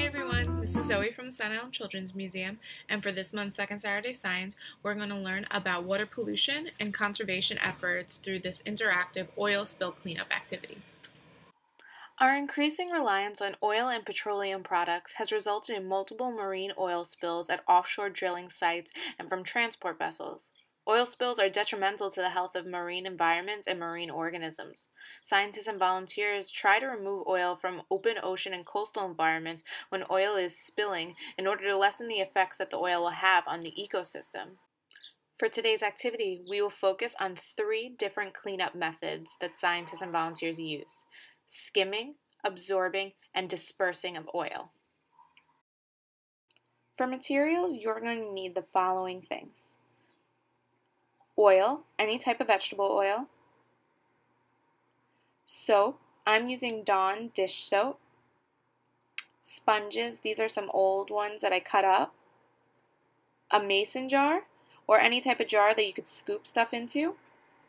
Hey everyone, this is Zoe from the Staten Island Children's Museum, and for this month's Second Saturday Science, we're going to learn about water pollution and conservation efforts through this interactive oil spill cleanup activity. Our increasing reliance on oil and petroleum products has resulted in multiple marine oil spills at offshore drilling sites and from transport vessels. Oil spills are detrimental to the health of marine environments and marine organisms. Scientists and volunteers try to remove oil from open ocean and coastal environments when oil is spilling in order to lessen the effects that the oil will have on the ecosystem. For today's activity, we will focus on 3 different cleanup methods that scientists and volunteers use: skimming, absorbing, and dispersing of oil. For materials, you're going to need the following things: oil, any type of vegetable oil, soap, I'm using Dawn dish soap, sponges, these are some old ones that I cut up, a mason jar, or any type of jar that you could scoop stuff into,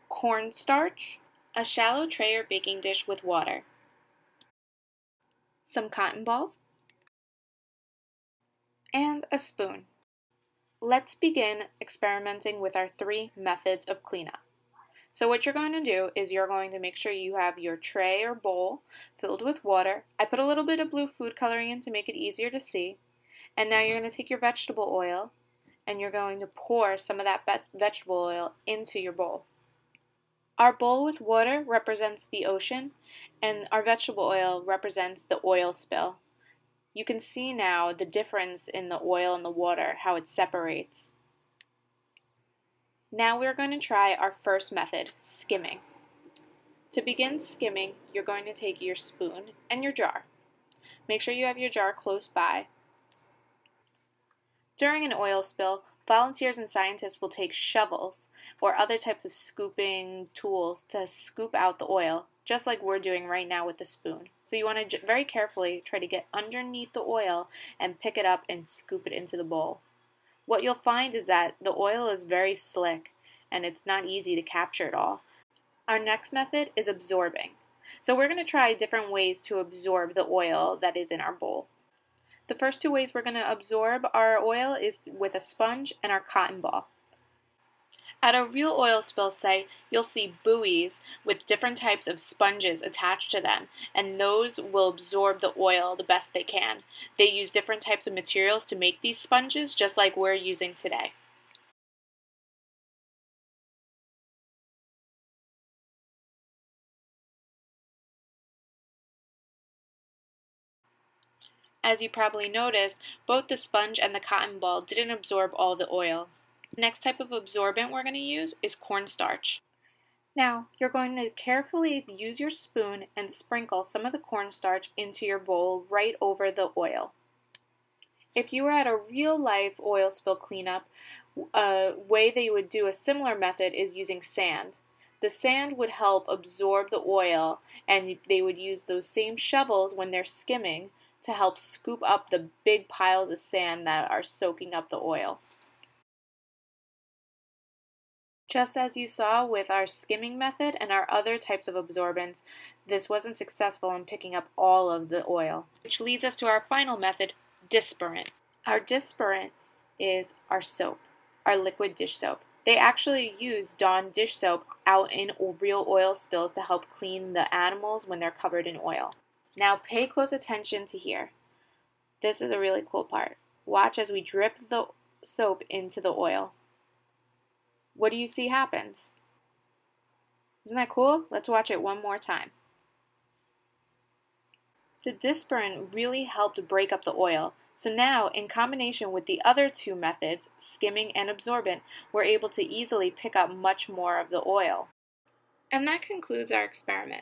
cornstarch, a shallow tray or baking dish with water, some cotton balls, and a spoon. Let's begin experimenting with our 3 methods of cleanup. So what you're going to do is you're going to make sure you have your tray or bowl filled with water. I put a little bit of blue food coloring in to make it easier to see. And now you're going to take your vegetable oil and you're going to pour some of that vegetable oil into your bowl. Our bowl with water represents the ocean, and our vegetable oil represents the oil spill. You can see now the difference in the oil and the water, how it separates. Now we're going to try our first method, skimming. To begin skimming, you're going to take your spoon and your jar. Make sure you have your jar close by. During an oil spill, volunteers and scientists will take shovels or other types of scooping tools to scoop out the oil, just like we're doing right now with the spoon. So you want to very carefully try to get underneath the oil and pick it up and scoop it into the bowl. What you'll find is that the oil is very slick and it's not easy to capture it all. Our next method is absorbing. So we're going to try different ways to absorb the oil that is in our bowl. The first 2 ways we're going to absorb our oil is with a sponge and our cotton ball. At a real oil spill site, you'll see buoys with different types of sponges attached to them, and those will absorb the oil the best they can. They use different types of materials to make these sponges, just like we're using today. As you probably noticed, both the sponge and the cotton ball didn't absorb all the oil. The next type of absorbent we're going to use is cornstarch. Now, you're going to carefully use your spoon and sprinkle some of the cornstarch into your bowl right over the oil. If you were at a real-life oil spill cleanup, a way they would do a similar method is using sand. The sand would help absorb the oil, and they would use those same shovels when they're skimming to help scoop up the big piles of sand that are soaking up the oil. Just as you saw with our skimming method and our other types of absorbents, this wasn't successful in picking up all of the oil. Which leads us to our final method, disperent. Our disperent is our soap, our liquid dish soap. They actually use Dawn dish soap out in real oil spills to help clean the animals when they're covered in oil. Now pay close attention to here. This is a really cool part. Watch as we drip the soap into the oil. What do you see happens? Isn't that cool? Let's watch it one more time. The disperent really helped break up the oil. So now, in combination with the other 2 methods, skimming and absorbent, we're able to easily pick up much more of the oil. And that concludes our experiment.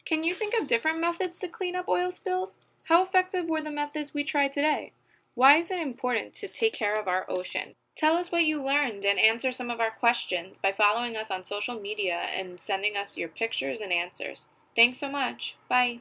Can you think of different methods to clean up oil spills? How effective were the methods we tried today? Why is it important to take care of our ocean? Tell us what you learned and answer some of our questions by following us on social media and sending us your pictures and answers. Thanks so much. Bye.